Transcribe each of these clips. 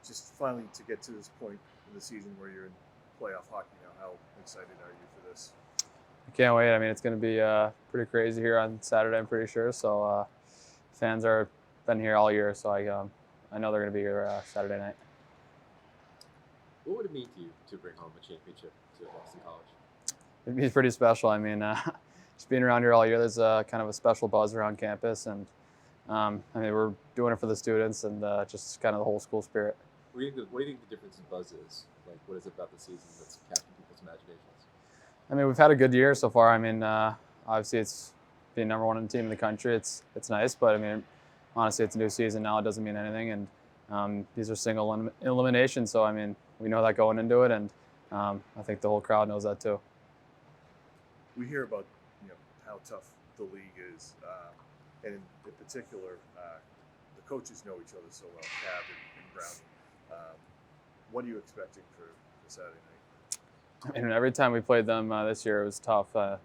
just finally to get to this point in the season where you're in playoff hockey now, how excited are you for this? I can't wait. I mean, it's going to be pretty crazy here on Saturday, I'm pretty sure. So fans are been here all year, so I know they're going to be here Saturday night. What would it mean to you to bring home a championship to Boston College? It'd be pretty special. I mean, just being around here all year, there's kind of a special buzz around campus, and I mean, we're doing it for the students and just kind of the whole school spirit. What do you think the difference in buzz is? Like, what is it about the season that's capturing people's imaginations? I mean, we've had a good year so far. I mean, obviously it's being number one team in the country. It's nice, but I mean, honestly, it's a new season now. It doesn't mean anything, and these are single eliminations. So I mean, we know that going into it, and I think the whole crowd knows that too. We hear about how tough the league is, and in particular, the coaches know each other so well, Cav and Brownie. What are you expecting for Saturday night? I mean, every time we played them this year, it was tough. They're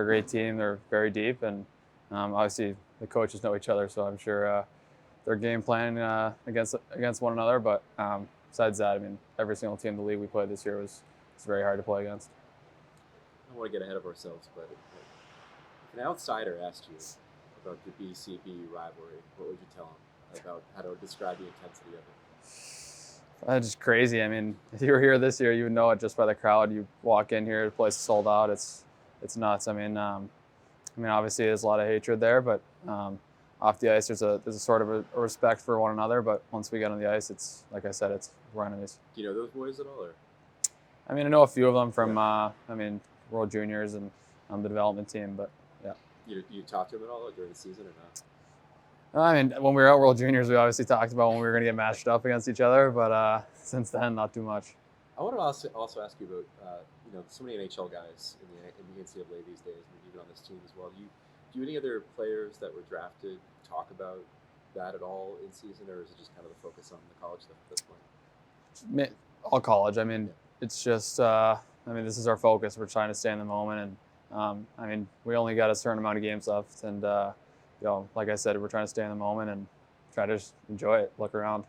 a great team. They're very deep, and obviously the coaches know each other, so I'm sure they're game planning against one another. But besides that, I mean, every single team in the league we played this year was very hard to play against. I don't want to get ahead of ourselves, but if an outsider asked you about the BCB rivalry, what would you tell them about how to describe the intensity of it? Just crazy. I mean, if you were here this year, you would know it just by the crowd. You walk in here, the place is sold out. It's nuts. I mean, obviously there's a lot of hatred there, but off the ice, there's a sort of a respect for one another. But once we get on the ice, it's like I said, we're enemies. Do you know those boys at all, or? I mean, I know a few of them from World Juniors and the development team, but yeah. You talk to them at all during the season or not? I mean, when we were at World Juniors, we obviously talked about when we were going to get matched up against each other, but since then, not too much. I want to also ask you about so many NHL guys in the NCAA these days, and even on this team as well. Do any other players that were drafted talk about that at all in season, or is it just kind of the focus on the college stuff at this point? All college. I mean, it's just this is our focus. We're trying to stay in the moment, and we only got a certain amount of games left, and like I said, we're trying to stay in the moment and try to just enjoy it, look around.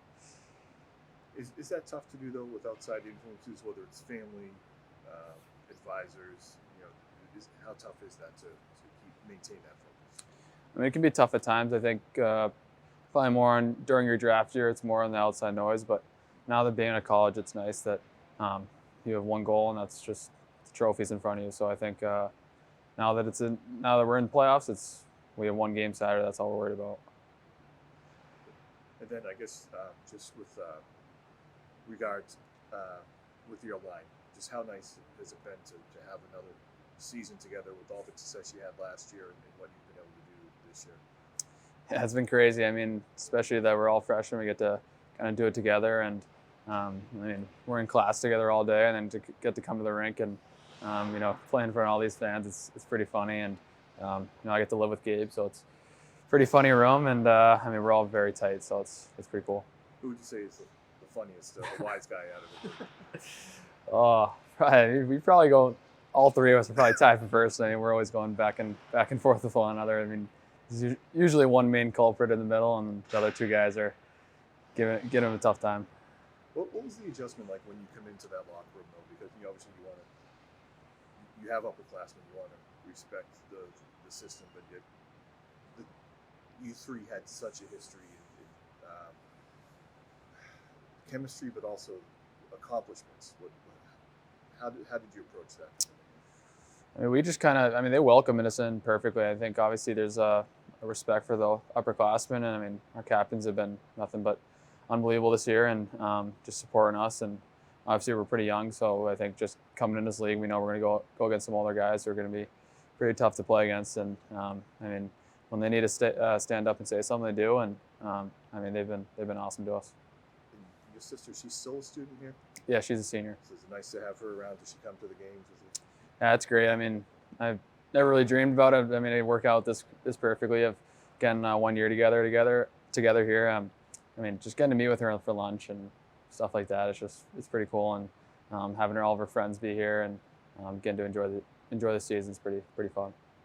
Is that tough to do though with outside influences, whether it's family, advisors? How tough is that to maintain that focus? I mean, it can be tough at times. I think probably more during your draft year, it's more on the outside noise. But now that being at college, it's nice that you have one goal, and that's just the trophies in front of you. So I think now that we're in playoffs, we have one game Saturday. That's all we're worried about. And then I guess just with regards with your line, just how nice has it been to have another season together with all the success you had last year and what you've been able to do this year? Yeah, it's been crazy. I mean, especially that we're all freshmen, we get to kind of do it together, and we're in class together all day, and then to get to come to the rink and playing in front of all these fans, it's pretty funny, and I get to live with Gabe, so it's a pretty funny room, and we're all very tight, so it's pretty cool. Who would you say is the funniest, the wise guy out of it? Oh, we probably go. All three of us are probably tied for first. I mean, we're always going back and forth with one another. I mean, there's usually one main culprit in the middle, and the other two guys are giving him a tough time. What was the adjustment like when you come into that locker room, though? Because obviously you have upperclassmen, you want to respect the system, but yet you three had such a history in chemistry, but also accomplishments. How did you approach that? I mean, we just they welcome us in perfectly. I think obviously there's a respect for the upperclassmen, and I mean, our captains have been nothing but unbelievable this year, and just supporting us. And obviously we're pretty young, so I think just coming in this league, we know we're going to go against some older guys who are going to be pretty tough to play against. And when they need to stand up and say something, they do. And they've been awesome to us. And your sister, she's still a student here? Yeah, she's a senior. So is it nice to have her around? Does she come to the games? Yeah, it's great. I mean, I've never really dreamed about it. I mean, it worked out this perfectly. Of getting 1 year together here. Just getting to meet with her for lunch and stuff like that. It's pretty cool, and having all of her friends be here and getting to enjoy the season is pretty fun.